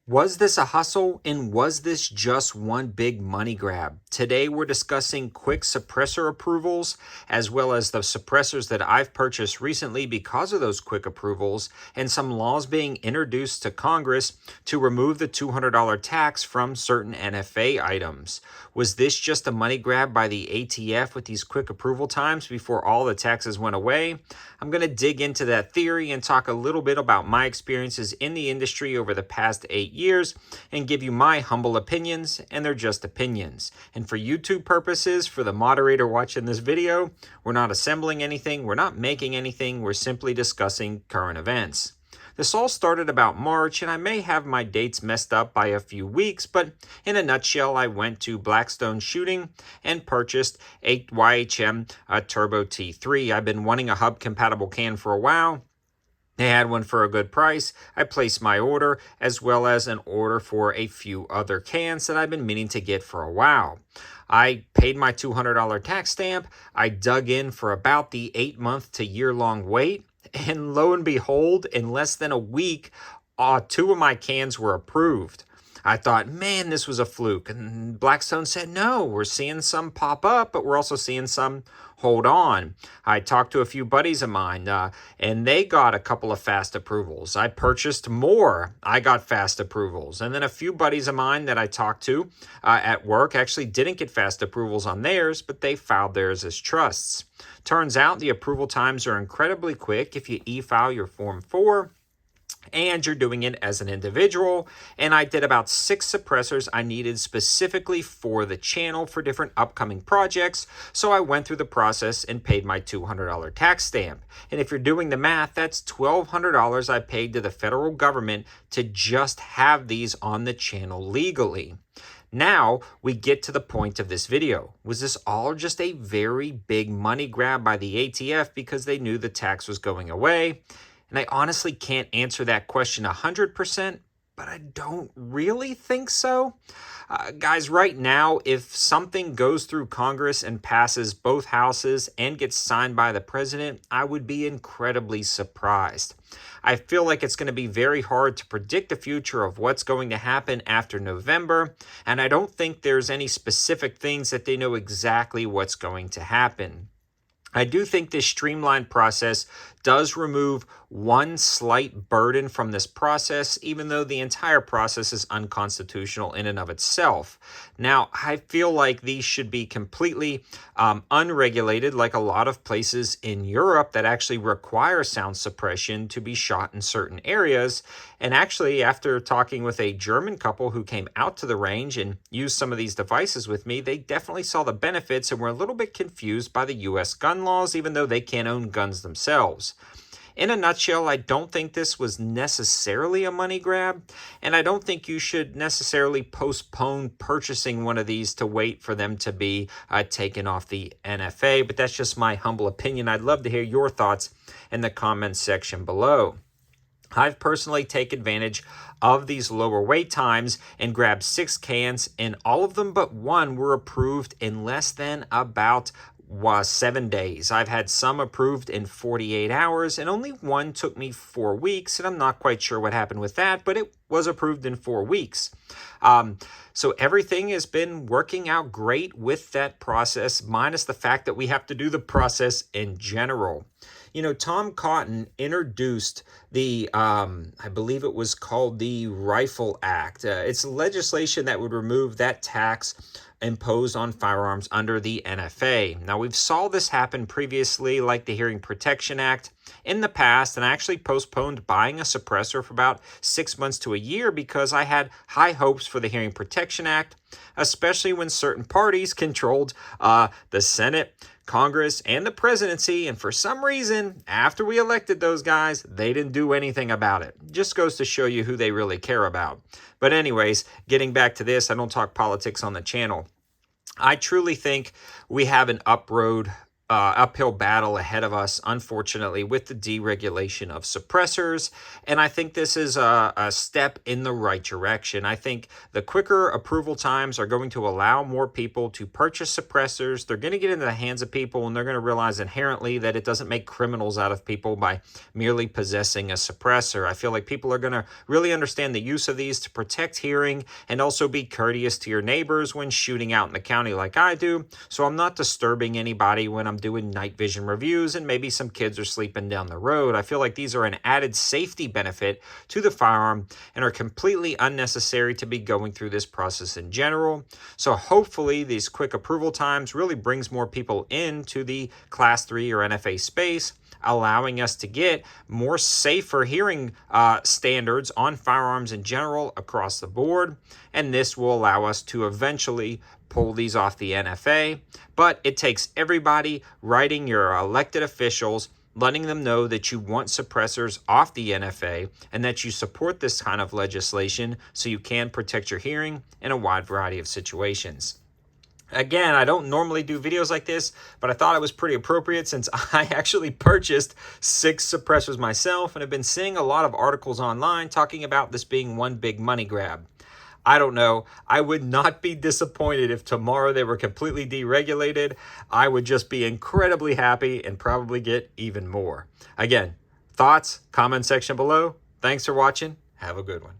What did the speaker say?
Was this a hustle, and was this just one big money grab? Today we're discussing quick suppressor approvals, as well as the suppressors that I've purchased recently because of those quick approvals, and some laws being introduced to Congress to remove the $200 tax from certain NFA items. Was this just a money grab by the ATF with these quick approval times before all the taxes went away? I'm going to dig into that theory and talk a little bit about my experiences in the industry over the past 8 years and give you my humble opinions, and they're just opinions. And for YouTube purposes, for the moderator watching this video, we're not assembling anything, we're not making anything, we're simply discussing current events. This all started about March, and I may have my dates messed up by a few weeks, but in a nutshell, I went to Blackstone Shooting and purchased a YHM Turbo T3. I've been wanting a hub-compatible can for a while. They had one for a good price. I placed my order, as well as an order for a few other cans that I've been meaning to get for a while. I paid my $200 tax stamp. I dug in for about the 8-month to year-long wait. And lo and behold, in less than a week, 2 of my cans were approved. I thought, man, this was a fluke. And Blackstone said, no, we're seeing some pop up, but we're also seeing some hold on. I talked to a few buddies of mine, and they got a couple of fast approvals. I purchased more. I got fast approvals. And then a few buddies of mine that I talked to at work actually didn't get fast approvals on theirs, but they filed theirs as trusts. Turns out the approval times are incredibly quick if you e-file your Form 4 and you're doing it as an individual. And I did about 6 suppressors I needed specifically for the channel for different upcoming projects. So I went through the process and paid my $200 tax stamp. And if you're doing the math, that's $1,200 I paid to the federal government to just have these on the channel legally. Now we get to the point of this video. Was this all just a very big money grab by the ATF because they knew the tax was going away? And I honestly can't answer that question 100%, but I don't really think so. Guys, right now, if something goes through Congress and passes both houses and gets signed by the president, I would be incredibly surprised. I feel like it's going to be very hard to predict the future of what's going to happen after November, and I don't think there's any specific things that they know exactly what's going to happen. I do think this streamlined process does remove one slight burden from this process, even though the entire process is unconstitutional in and of itself. Now, I feel like these should be completely unregulated, like a lot of places in Europe that actually require sound suppression to be shot in certain areas. And actually, after talking with a German couple who came out to the range and used some of these devices with me, they definitely saw the benefits and were a little bit confused by the U.S. gun laws, even though they can't own guns themselves. In a nutshell, I don't think this was necessarily a money grab, and I don't think you should necessarily postpone purchasing one of these to wait for them to be taken off the NFA, but that's just my humble opinion. I'd love to hear your thoughts in the comments section below. I've personally taken advantage of these lower wait times and grabbed 6 cans, and all of them but one were approved in less than about 7 days. I've had some approved in 48 hours, and only one took me 4 weeks, and I'm not quite sure what happened with that, but it was approved in 4 weeks. So everything has been working out great with that process, minus the fact that we have to do the process in general. You know, Tom Cotton introduced the, I believe it was called the Rifle Act. It's legislation that would remove that tax imposed on firearms under the NFA. Now, we've saw this happen previously, like the Hearing Protection Act in the past, and I actually postponed buying a suppressor for about 6 months to a year because I had high hopes for the Hearing Protection Act, especially when certain parties controlled the Senate, Congress, and the presidency, and for some reason, after we elected those guys, they didn't do anything about it. Just goes to show you who they really care about. But anyways, getting back to this, I don't talk politics on the channel. I truly think we have an uphill battle ahead of us, unfortunately, with the deregulation of suppressors. And I think this is a step in the right direction. I think the quicker approval times are going to allow more people to purchase suppressors. They're going to get into the hands of people, and they're going to realize inherently that it doesn't make criminals out of people by merely possessing a suppressor. I feel like people are going to really understand the use of these to protect hearing and also be courteous to your neighbors when shooting out in the county like I do. So I'm not disturbing anybody when I'm doing night vision reviews and maybe some kids are sleeping down the road. I feel like these are an added safety benefit to the firearm and are completely unnecessary to be going through this process in general. So hopefully these quick approval times really brings more people into the Class 3 or NFA space, allowing us to get more safer hearing standards on firearms in general across the board. And this will allow us to eventually pull these off the NFA. But it takes everybody writing your elected officials, letting them know that you want suppressors off the NFA and that you support this kind of legislation so you can protect your hearing in a wide variety of situations. Again, I don't normally do videos like this, but I thought it was pretty appropriate since I actually purchased 6 suppressors myself and have been seeing a lot of articles online talking about this being one big money grab. I don't know. I would not be disappointed if tomorrow they were completely deregulated. I would just be incredibly happy and probably get even more. Again, thoughts, comment section below. Thanks for watching. Have a good one.